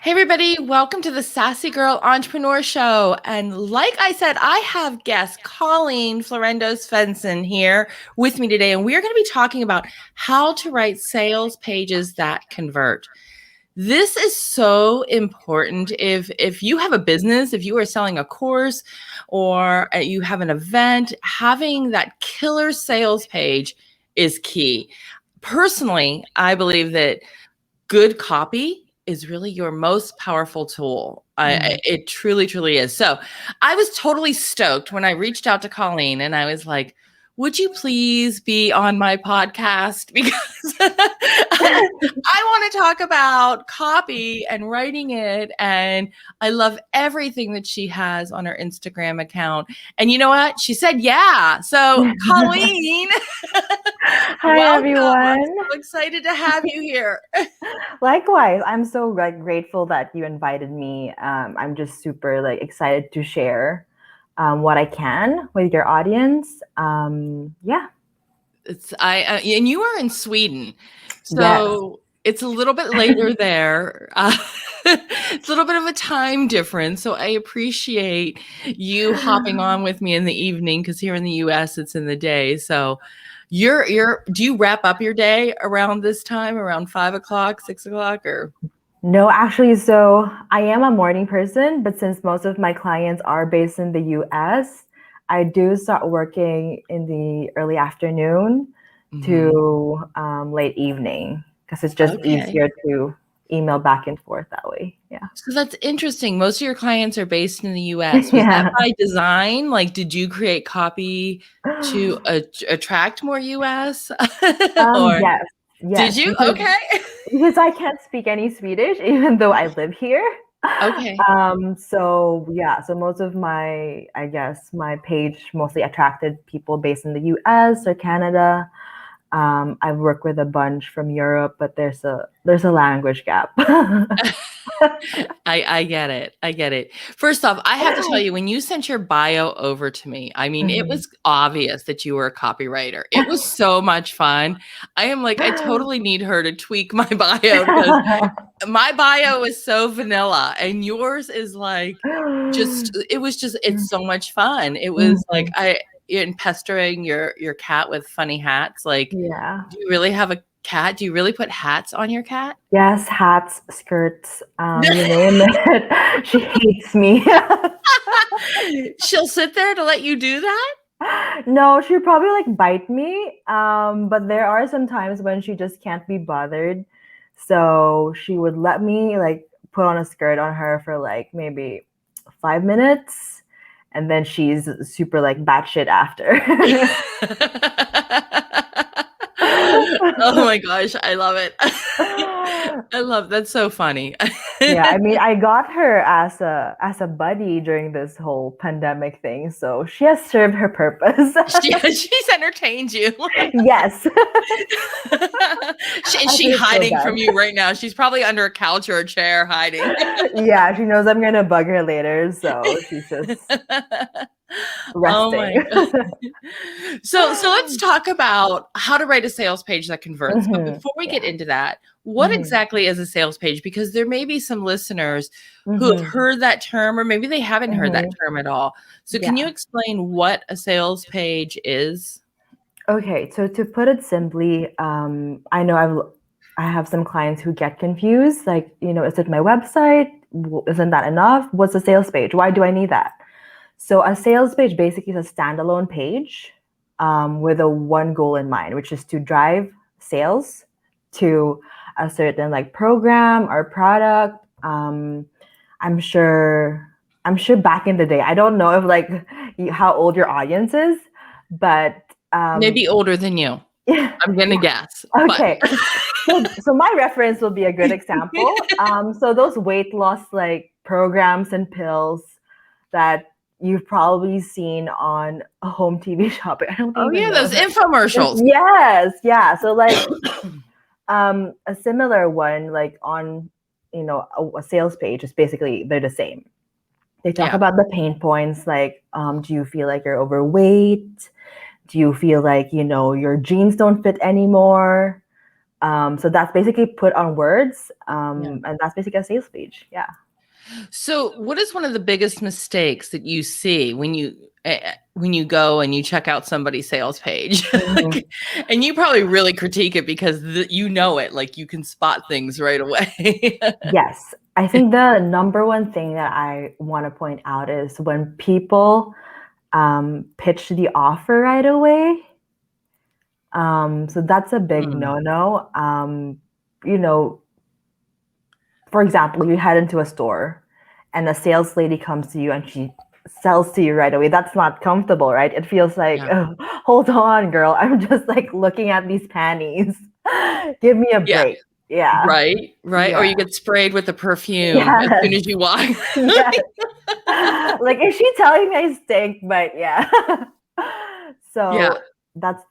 Hey everybody, welcome to the Sassy Girl Entrepreneur Show. And like I said, I have guest Colleen Florendo-Svensson here with me today, and we're going to be talking about how to write sales pages that convert. This is so important if you have a business, if you are selling a course or you have an event, having that killer sales page is key. Personally, I believe that good copy is really your most powerful tool. It truly, truly is. So I was totally stoked when I reached out to Colleen and I was like, would you please be on my podcast? Because I want to talk about copy and writing it. And I love everything that she has on her Instagram account. And you know what? She said, yeah. So Colleen, Hi, welcome. everyone. I'm so excited to have you here. Likewise, I'm so grateful that you invited me. I'm just super excited to share what I can with your audience. Yeah. And you are in Sweden, so it's a little bit later there. It's a little bit of a time difference, so I appreciate you hopping on with me in the evening because here in the U.S. it's in the day. So do you wrap up your day around this time, around 5 o'clock, 6 o'clock, or? No, actually, so I am a morning person, but since most of my clients are based in the US, I do start working in the early afternoon to late evening because it's just easier to email back and forth that way. Yeah. So that's interesting. Most of your clients are based in the US. Was that by design? Like, did you create copy to attract more US? Yes. Did you? Okay. Because I can't speak any Swedish, even though I live here. Okay. So most of my page mostly attracted people based in the US or Canada. I've worked with a bunch from Europe, but there's a language gap. I get it. I get it. First off, I have to tell you, when you sent your bio over to me, I mean, it was obvious that you were a copywriter. It was so much fun. I totally need her to tweak my bio because my bio is so vanilla and yours is it's so much fun. It was in pestering your cat with funny hats. Like, do you really have a cat? Do you really put hats on your cat? Yes, hats, skirts, you name it. She hates me. She'll sit there to let you do that? No, she'll probably bite me. But there are some times when she just can't be bothered. So she would let me put on a skirt on her for maybe 5 minutes. And then she's super batshit after. Oh my gosh, I love it. That's so funny. Yeah, I mean, I got her as a buddy during this whole pandemic thing, so she has served her purpose. She's entertained you. Yes. Is she hiding from you right now? She's probably under a couch or a chair hiding. Yeah, she knows I'm gonna bug her later, so she's just resting. Oh my God. So let's talk about how to write a sales page that converts. But before we get into that, what exactly is a sales page? Because there may be some listeners who have heard that term, or maybe they haven't heard that term at all. So can you explain what a sales page is? Okay, so to put it simply, I know I have some clients who get confused. Is it my website? Isn't that enough? What's a sales page? Why do I need that? So a sales page basically is a standalone page with one goal in mind, which is to drive sales to a certain program or product. I'm sure back in the day, I don't know if how old your audience is, but maybe older than you. I'm gonna guess. Okay. So my reference will be a good example. So those weight loss programs and pills that you've probably seen on a home TV shop. I don't even know those infomercials. Yes, yeah. So a similar one on a sales page is basically they're the same. They talk about the pain points do you feel like you're overweight? Do you feel like your jeans don't fit anymore? So that's basically put on words, and that's basically a sales page. Yeah. So, what is one of the biggest mistakes that you see when you go and you check out somebody's sales page? Mhm. And you probably really critique it because you know it, like you can spot things right away. Yes. I think the number one thing that I want to point out is when people pitch the offer right away. So that's a big no-no. You know, for example, you head into a store and a sales lady comes to you and she sells to you right away. That's not comfortable, right? It feels like, Yeah. oh, hold on, girl. I'm just like looking at these panties. Give me a Yeah. break. Yeah. Right. Or Yeah. you get sprayed with the perfume as soon Yes. as you walk. Yes. Like, is she telling me I stink? But yeah. Yeah. So that's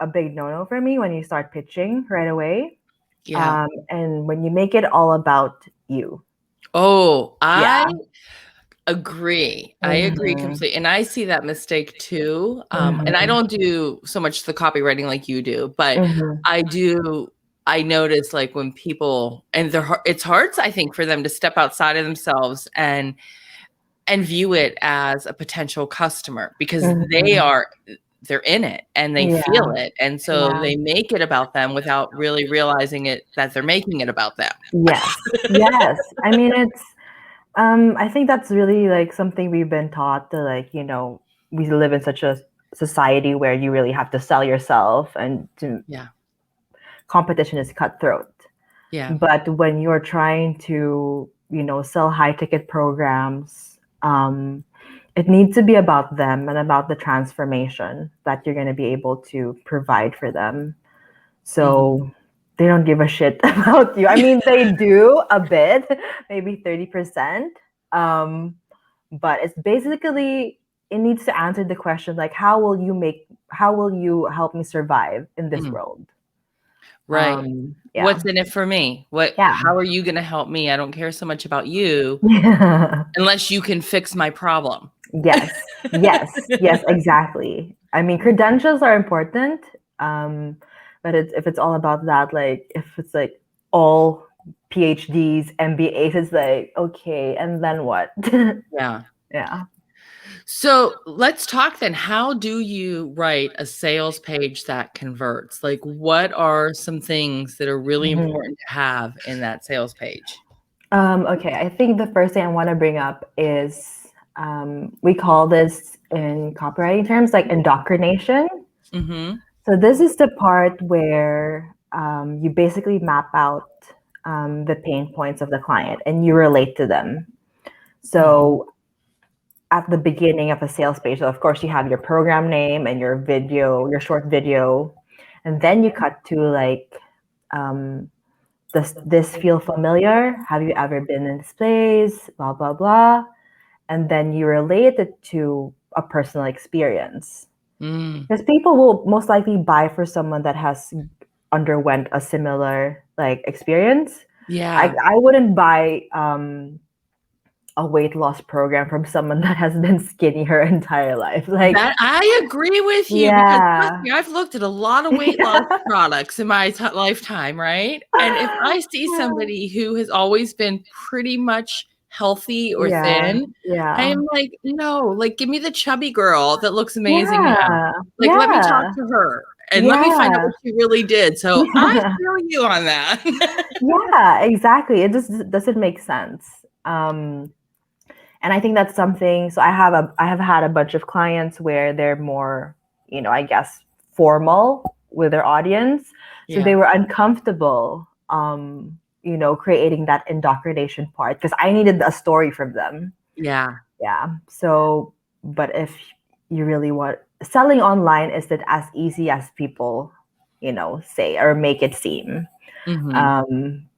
a big no-no for me when you start pitching right away. Yeah. And when you make it all about you. Oh, Yeah. I agree. I agree Mhm. completely. And I see that mistake too. And I Mhm. don't do so much the copywriting like you do, but Mhm. I notice like when people and it's hard, I think, for them to step outside of themselves and view it as a potential customer because Mhm. they're in it and they feel Yeah. it. And so Yeah. they make it about them without really realizing that they're making it about them. Yes. Yes. I mean, it's I think that's really like something we've been taught to, like, we live in such a society where you really have to sell yourself, and Yeah. competition is cutthroat. Yeah. But when you're trying to, sell high ticket programs, it needs to be about them and about the transformation that you're going to be able to provide for them. Mhm. So they don't give a shit about you. I mean, they do a bit, maybe 30%. Um, but it's basically, it needs to answer the question, like, how will you help me survive in this Mm. world? Right. Yeah. What's in it for me? Yeah. How are you going to help me? I don't care so much about you Yeah. unless you can fix my problem. Yes. Yes. Yes, exactly. I mean, credentials are important. But if it's all about that, like if it's like all PhDs, MBAs, it's like, okay, and then what? Yeah. Yeah. So let's talk then. How do you write a sales page that converts? Like, what are some things that are really Mhm. important to have in that sales page? Okay, I think the first thing I want to bring up is, we call this in copywriting terms like indoctrination. Mm-hmm. So this is the part where you basically map out the pain points of the client and you relate to them. Mm-hmm. So at the beginning of a sales page, so of course you have your program name and your video, your short video, and then you cut to like, does this feel familiar? Have you ever been in this place? Blah blah blah, and then you relate it to a personal experience. Mm. Because people will most likely buy for someone that has underwent a similar like experience. I, Yeah. I wouldn't buy a weight loss program from someone that has been skinny her entire life. Like, That I agree with you because trust yeah. me, I've looked at a lot of weight loss products in my lifetime, right? And if I see somebody who has always been pretty much healthy or Yeah. thin, I Yeah. am like, no, like give me the chubby girl that looks amazing now. Yeah. Like let me talk Yeah. to her and let me find out Yeah. what she really did. So I Yeah. feel you on that. Yeah, exactly. It just doesn't make sense. And I think that's something. So I have had a bunch of clients where they're more, I guess, formal with their audience. So they Yeah. were uncomfortable, creating that indoctrination part because I needed a story from them. Yeah. Yeah. So, but if you really want, selling online isn't as easy as people, say or make it seem. Hmm. Um,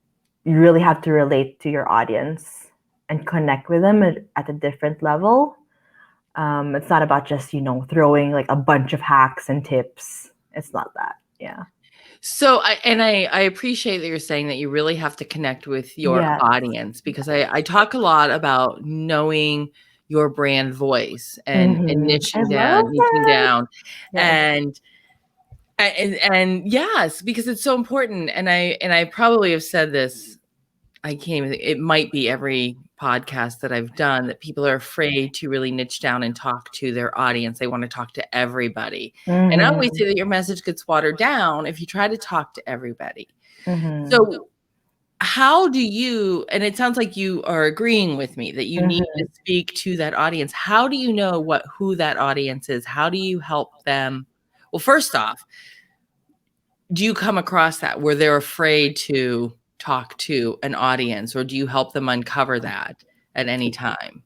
you really have to relate to your audience and connect with them at a different level. It's not about just, throwing like a bunch of hacks and tips. It's not that. Yeah. So I appreciate that you're saying that you really have to connect with your Yes. audience because I talk a lot about knowing your brand voice and I niching love down, it. Yes. and And yes, because it's so important. And I probably have said this. It might be every podcast that I've done, that people are afraid to really niche down and talk to their audience. They want to talk to everybody. And I always say that your message gets watered down if you try to talk to everybody. So how do you, and it sounds like you are agreeing with me that you need to speak to that audience. How do you know who that audience is? How do you help them? Well, first off, do you come across that where they're afraid to talk to an audience, or do you help them uncover that at any time?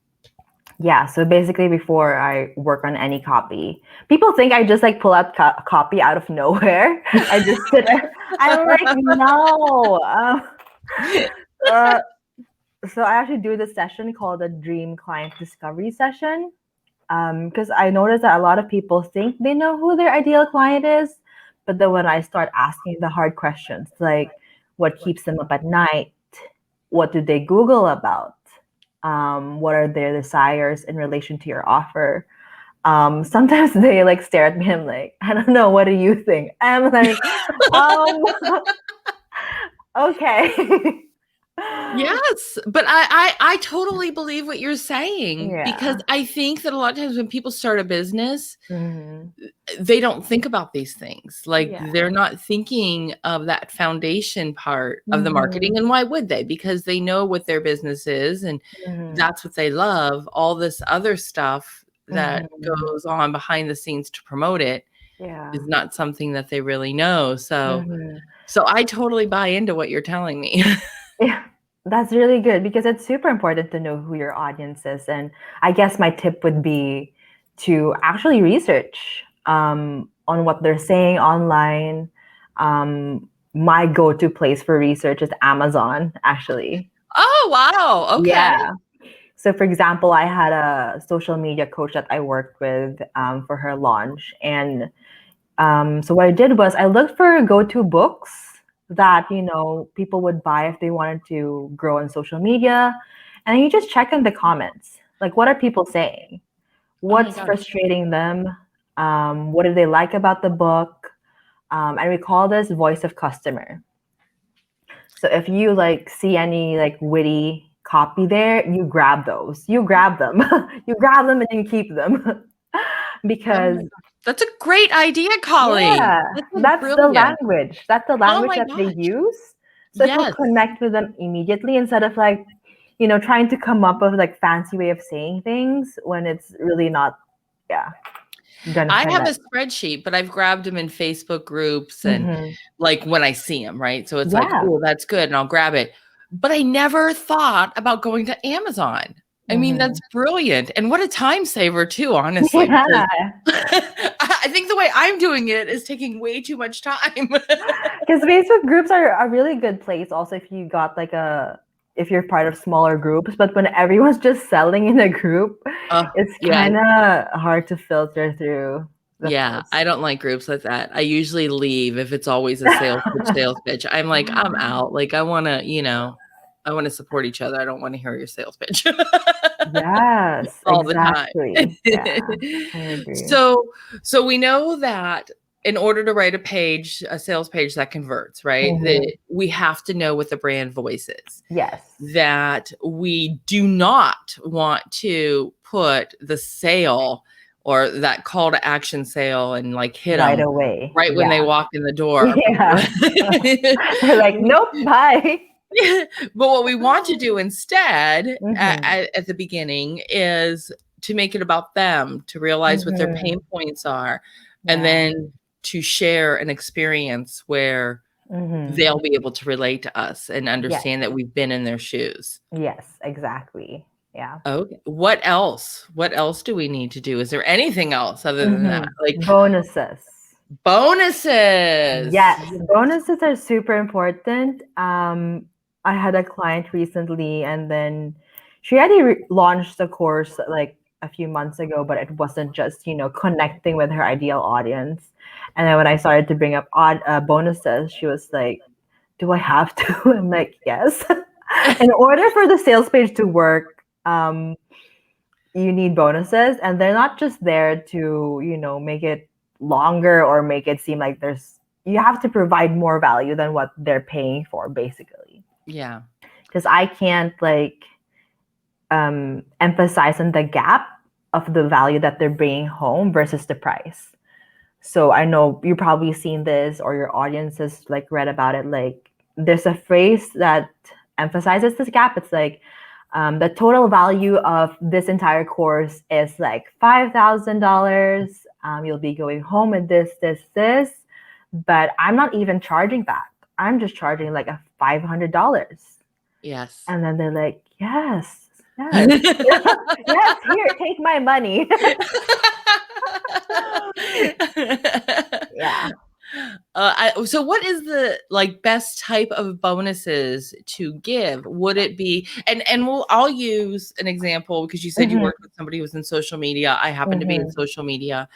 Yeah, so basically before I work on any copy, people think I just like pull out copy out of nowhere. I just sit there. I'm like, no. So I actually do this session called the Dream Client Discovery Session, because I noticed that a lot of people think they know who their ideal client is, but then when I start asking the hard questions, like what keeps them up at night, what do they Google about, what are their desires in relation to your offer, sometimes they like stare at me and like, I don't know, what do you think? I'm like, okay. Yes, but I totally believe what you're saying, because I think that a lot of times when people start a business, they don't think about these things. Like they're not thinking of that foundation part of the marketing. And why would they? Because they know what their business is, and that's what they love. All this other stuff that goes on behind the scenes to promote it is not something that they really know. So I totally buy into what you're telling me. Yeah, that's really good, because it's super important to know who your audience is. And I guess my tip would be to actually research on what they're saying online. My go-to place for research is Amazon, actually. Oh, wow. Okay. Yeah. So for example, I had a social media coach that I worked with for her launch. And so what I did was I looked for go-to books that, people would buy if they wanted to grow on social media. And you just check in the comments. Like, what are people saying? What's frustrating them? What do they like about the book? And we call this voice of customer. So if you like see any like witty copy there, you grab those. You grab them. You grab them and you keep them. Because that's a great idea, Colleen. Yeah, that's the language. That's the language that they use. So it will connect with them immediately, instead of like, trying to come up with like fancy way of saying things when it's really not. Yeah. I have a spreadsheet, but I've grabbed them in Facebook groups and like when I see them, right? So it's like, oh, that's good, and I'll grab it. But I never thought about going to Amazon. I mean, that's brilliant. And what a time saver too, honestly. Yeah. I think the way I'm doing it is taking way too much time. Because Facebook groups are a really good place also if you got like if you're part of smaller groups, but when everyone's just selling in a group, it's kind of hard to filter through. I don't like groups like that. I usually leave if it's always a sales pitch. I'm like, I'm out. Like I want to support each other. I don't want to hear your sales pitch. Yes, all exactly. the time. Yeah, I agree. So we know that in order to write a sales page that converts, right? That we have to know what the brand voice is. Yes. That we do not want to put the sale or that call to action sale and like hit right them away, right when they walk in the door. Yeah. They're like, nope, bye. But what we want to do instead at the beginning is to make it about them, to realize what their pain points are, and then to share an experience where they'll be able to relate to us and understand that we've been in their shoes. Yes, exactly. Yeah. Okay. What else? What else do we need to do? Is there anything else other than that? Like bonuses. Yes, bonuses are super important. I had a client recently, and then she already launched the course like a few months ago, but it wasn't just, connecting with her ideal audience. And then when I started to bring up bonuses, she was like, do I have to? I'm like, yes. In order for the sales page to work, you need bonuses, and they're not just there to, make it longer or make it seem like you have to provide more value than what they're paying for, basically. Yeah. Because I can't emphasize on the gap of the value that they're bringing home versus the price. So I know you've probably seen this, or your audience has read about it. There's a phrase that emphasizes this gap. It's the total value of this entire course is $5,000. You'll be going home with this, but I'm not even charging that. I'm just charging a $500. Yes. And then they're like, yes, yes, here, take my money. Yeah. So what is the best type of bonuses to give? Would it be, and I'll use an example because you said you worked with somebody who was in social media. I happen to be in social media.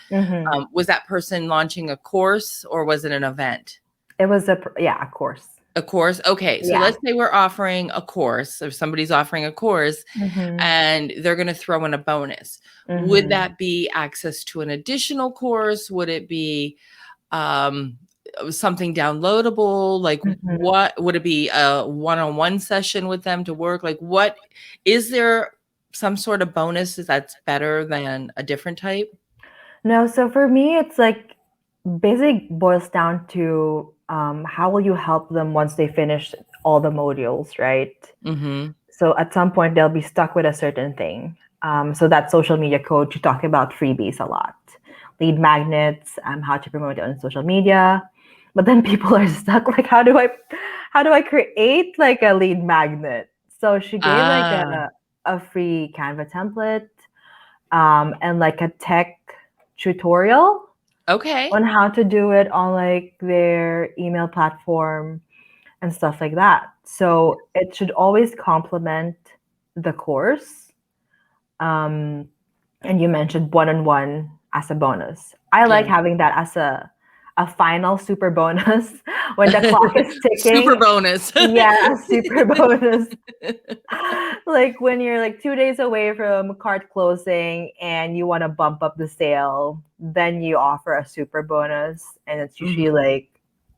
Was that person launching a course or was it an event? It was a course. A course? Okay. So let's say we're offering a course, or somebody's offering a course and they're going to throw in a bonus. Would that be access to an additional course? Would it be something downloadable? What would it be, a one-on-one session with them to work? What is there, some sort of bonus that's better than a different type? No, so for me it's basic boils down to how will you help them once they finish all the modules, right? So at some point they'll be stuck with a certain thing. So that social media coach, you talk about freebies a lot, lead magnets, how to promote it on social media. But then people are stuck how do I create a lead magnet? So she gave a free Canva template and a tech tutorial on how to do it on their email platform and stuff like that. So it should always complement the course. And you mentioned one-on-one as a bonus. I like having that as a final super bonus when the clock is ticking. Super bonus. Yeah, super bonus. When you're 2 days away from cart closing and you want to bump up the sale, then you offer a super bonus, and it's usually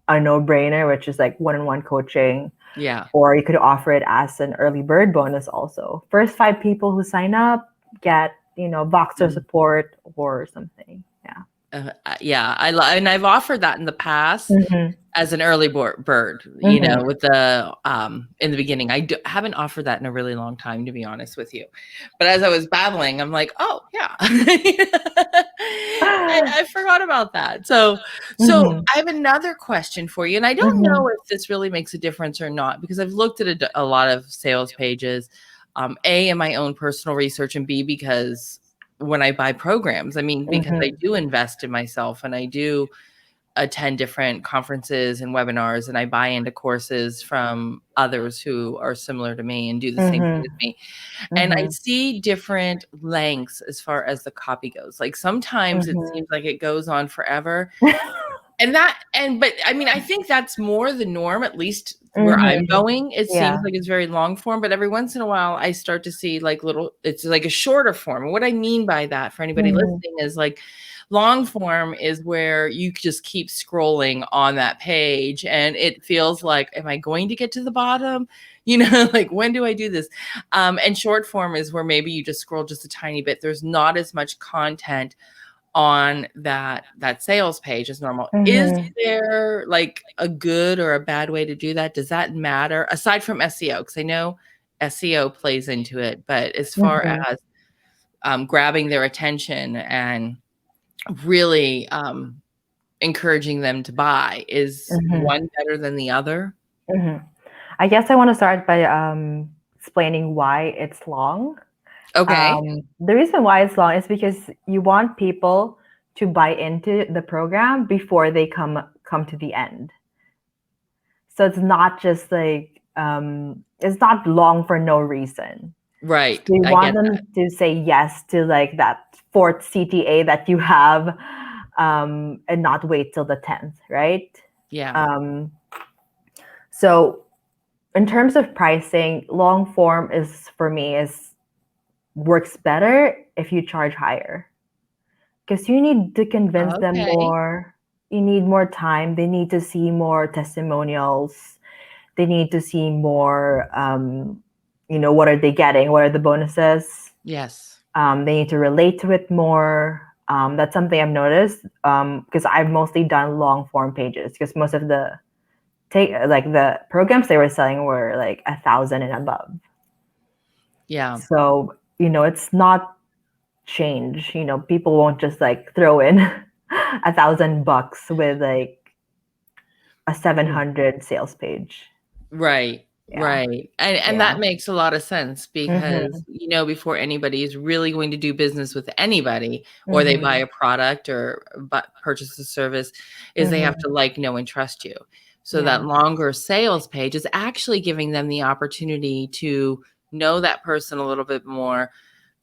a no-brainer, which is one-on-one coaching. Yeah. Or you could offer it as an early bird bonus also. First 5 people who sign up get Voxer support or something. Yeah. And I've offered that in the past as an early bird, with the in the beginning. I haven't offered that in a really long time, to be honest with you. But as I was babbling, I'm like, oh yeah, I forgot about that. So I have another question for you, and I don't know if this really makes a difference or not, because I've looked at a lot of sales pages, A, in my own personal research, and B, because when I buy programs, because I do invest in myself and I do attend different conferences and webinars, and I buy into courses from others who are similar to me and do the same thing as me. And I see different lengths as far as the copy goes. Sometimes it seems like it goes on forever. But I think that's more the norm, at least where I'm going. It seems like it's very long form, but every once in a while I start to see it's a shorter form. And what I mean by that, for anybody listening, is long form is where you just keep scrolling on that page and it feels like, am I going to get to the bottom? When do I do this? And short form is where maybe you just scroll just a tiny bit. There's not as much content on that sales page as normal. Is there a good or a bad way to do that? Does that matter aside from SEO? Because I know SEO plays into it, but as far as grabbing their attention and really encouraging them to buy, is one better than the other? I guess I want to start by explaining why it's long. Okay. The reason why it's long is because you want people to buy into the program before they come to the end. So it's not just it's not long for no reason. Right. So you want them to say yes to that 4th CTA that you have, and not wait till the 10th, right? Yeah. So in terms of pricing, long form for me works better if you charge higher, because you need to convince them Okay. more. You need more time. They need to see more testimonials. They need to see more, what are they getting? What are the bonuses? Yes. They need to relate to it more. That's something I've noticed because I've mostly done long form pages because most of the the programs they were selling were like 1,000 and above. Yeah. So, it's not change. People won't just like throw in $1,000 with like a 700 sales page. Right. Yeah. Right. And Yeah. that makes a lot of sense because, before anybody is really going to do business with anybody or they buy a product or purchase a service is they have to like, know, and trust you. So that longer sales page is actually giving them the opportunity to know that person a little bit more,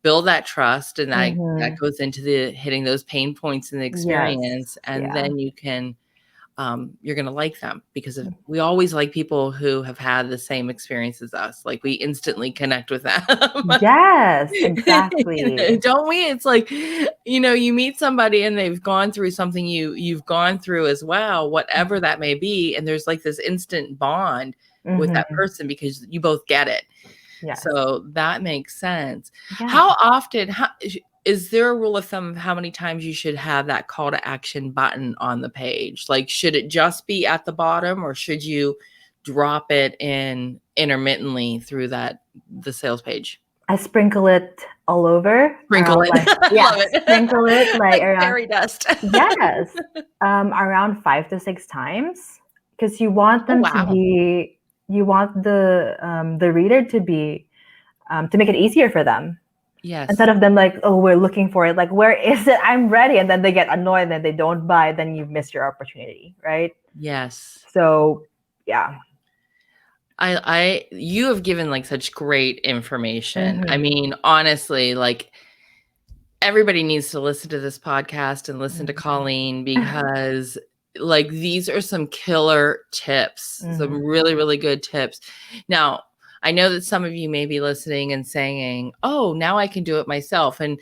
build that trust, and that goes into the hitting those pain points in the experience. And then you can you're going to like them because we always like people who have had the same experience as us. Like we instantly connect with them. Yes, exactly. Don't we? It's like, you meet somebody and they've gone through something you've gone through as well, whatever that may be. And there's like this instant bond with that person because you both get it. Yes. So that makes sense. Yeah. How often, is there a rule of thumb of how many times you should have that call to action button on the page? Like, should it just be at the bottom or should you drop it in intermittently through the sales page? I sprinkle it all over. Sprinkle it. Love it. Sprinkle it like around fairy dust. Yes. Around 5 to 6 times because you want them to be, you want the reader to be, to make it easier for them. Yes. Instead of them like, oh, we're looking for it. Like, where is it? I'm ready. And then they get annoyed and they don't buy. Then you've missed your opportunity, right? Yes. So, yeah. You have given like such great information. I mean, honestly, like everybody needs to listen to this podcast and listen to Colleen because like these are some killer tips, some really, really good tips. Now, I know that some of you may be listening and saying, oh, now I can do it myself. And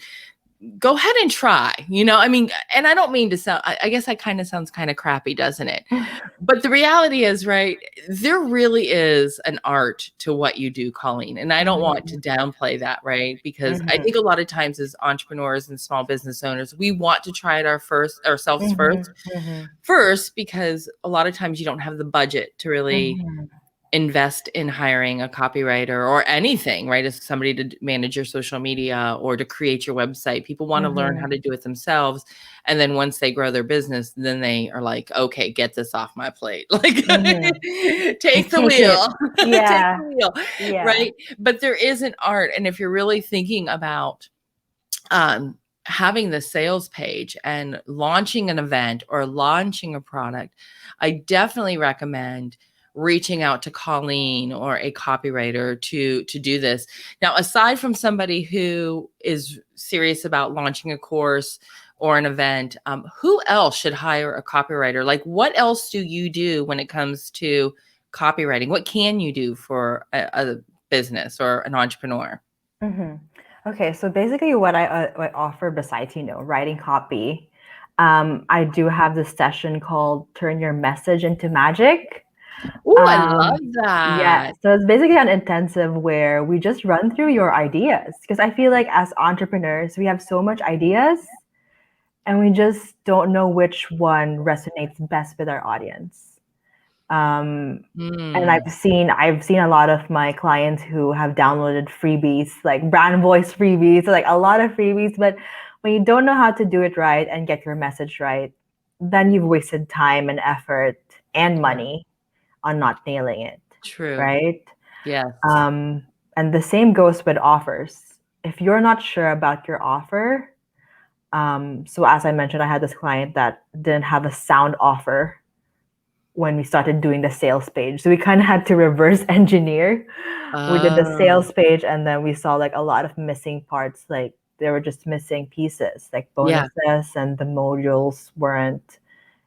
go ahead and try, I mean, and I don't mean to sound, I guess that kind of sounds kind of crappy, doesn't it? But the reality is, right, there really is an art to what you do, Colleen. And I don't want to downplay that, right? Because I think a lot of times as entrepreneurs and small business owners, we want to try it ourselves first, because a lot of times you don't have the budget to really invest in hiring a copywriter or anything, right? As somebody to manage your social media or to create your website. People want to learn how to do it themselves. And then once they grow their business, then they are like, okay, get this off my plate. Like take the wheel. Yeah. Take the wheel. Yeah. Right. But there is an art. And if you're really thinking about having the sales page and launching an event or launching a product, I definitely recommend reaching out to Colleen or a copywriter to do this. Now, aside from somebody who is serious about launching a course or an event, who else should hire a copywriter? Like, what else do you do when it comes to copywriting? What can you do for a business or an entrepreneur? Okay, so basically what I offer besides, writing copy, I do have this session called Turn Your Message into Magic. Oh, I love that. Yeah, so it's basically an intensive where we just run through your ideas because I feel like as entrepreneurs, we have so much ideas and we just don't know which one resonates best with our audience. And I've seen a lot of my clients who have downloaded freebies, like brand voice freebies, like a lot of freebies. But when you don't know how to do it right and get your message right, then you've wasted time and effort and money on not nailing it. True. Right? Yes. And the same goes with offers. If you're not sure about your offer, so as I mentioned, I had this client that didn't have a sound offer when we started doing the sales page. So we kind of had to reverse engineer. We did the sales page and then we saw like a lot of missing parts. Like they were just missing pieces, like bonuses and the modules weren't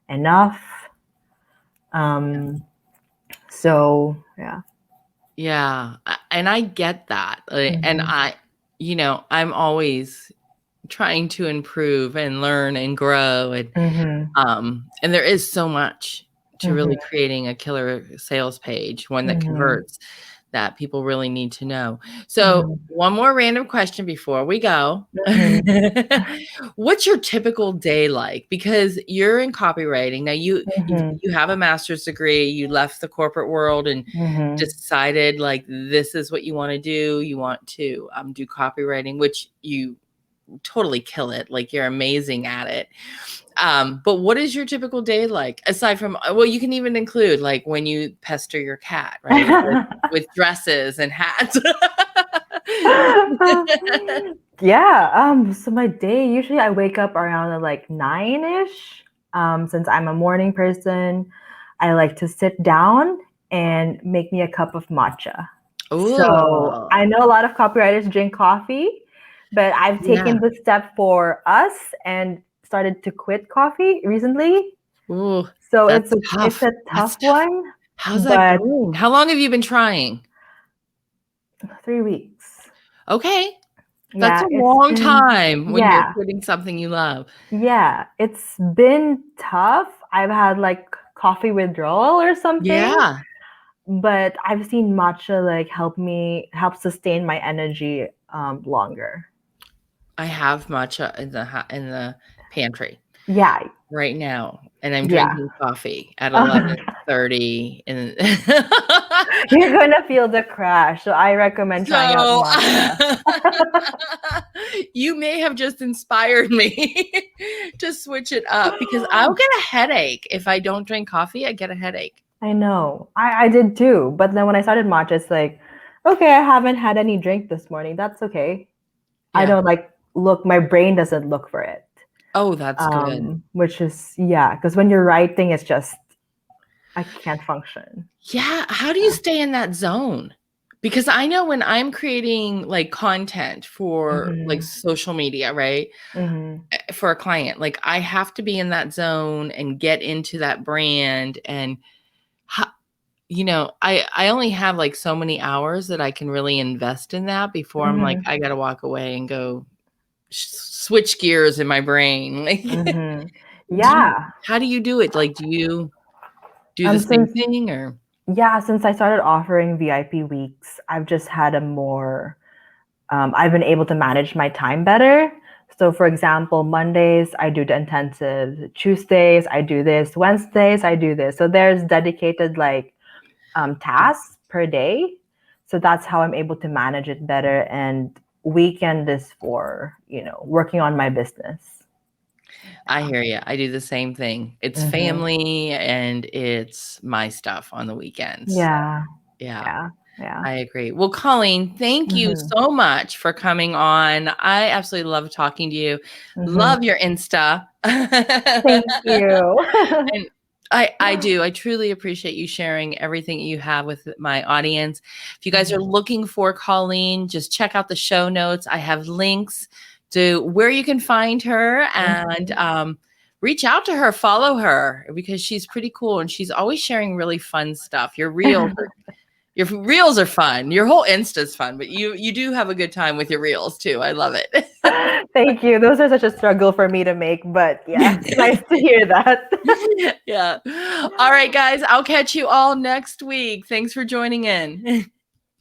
enough. So yeah. Yeah. And I get that. And I'm always trying to improve and learn and grow. And there is so much to really creating a killer sales page, one that converts, that people really need to know. So one more random question before we go. What's your typical day like? Because you're in copywriting. Now you have a master's degree, you left the corporate world and decided like, this is what you want to do. You want to do copywriting, which you totally kill it. Like, you're amazing at it. But what is your typical day like? Aside from, well, you can even include like when you pester your cat, right? with dresses and hats. Yeah. So my day, usually I wake up around like 9-ish. Since I'm a morning person, I like to sit down and make me a cup of matcha. Ooh. So I know a lot of copywriters drink coffee, but I've taken the step for us and started to quit coffee recently. Ooh, so it's a tough one. How's that going? How long have you been trying? 3 weeks. Okay. That's a long time when you're quitting something you love. Yeah, it's been tough. I've had like coffee withdrawal or something. Yeah. But I've seen matcha like help sustain my energy longer. I have matcha in the pantry. Yeah. Right now, and I'm drinking coffee at 11:30, and you're gonna feel the crash. So I recommend trying out matcha. You may have just inspired me to switch it up, because I'll get a headache if I don't drink coffee. I get a headache. I know. I did too. But then when I started matcha, it's like, okay, I haven't had any drink this morning. That's okay. Yeah. I don't my brain doesn't look for it. Oh, that's good. Which is, because when you're writing, it's just, I can't function. Yeah. How do you stay in that zone? Because I know when I'm creating like content for like social media, right? For a client, like I have to be in that zone and get into that brand. And, I only have like so many hours that I can really invest in that before I'm like, I got to walk away and go switch gears in my brain. Like, how do you do it? Like, do you do the same thing or? Yeah, since I started offering VIP weeks, I've just had I've been able to manage my time better. So for example, Mondays, I do the intensive. Tuesdays, I do this. Wednesdays, I do this. So there's dedicated tasks per day. So that's how I'm able to manage it better. And weekend is for, working on my business. I hear you. I do the same thing. It's family and it's my stuff on the weekends. Yeah. I agree. Well, Colleen, thank you so much for coming on. I absolutely love talking to you. Love your Insta. Thank you. And I do. I truly appreciate you sharing everything you have with my audience. If you guys are looking for Colleen, just check out the show notes. I have links to where you can find her, and reach out to her, follow her, because she's pretty cool and she's always sharing really fun stuff. Your reels are fun. Your whole Insta is fun, but you do have a good time with your reels too. I love it. Thank you. Those are such a struggle for me to make, but it's nice to hear that. Yeah. All right, guys. I'll catch you all next week. Thanks for joining in.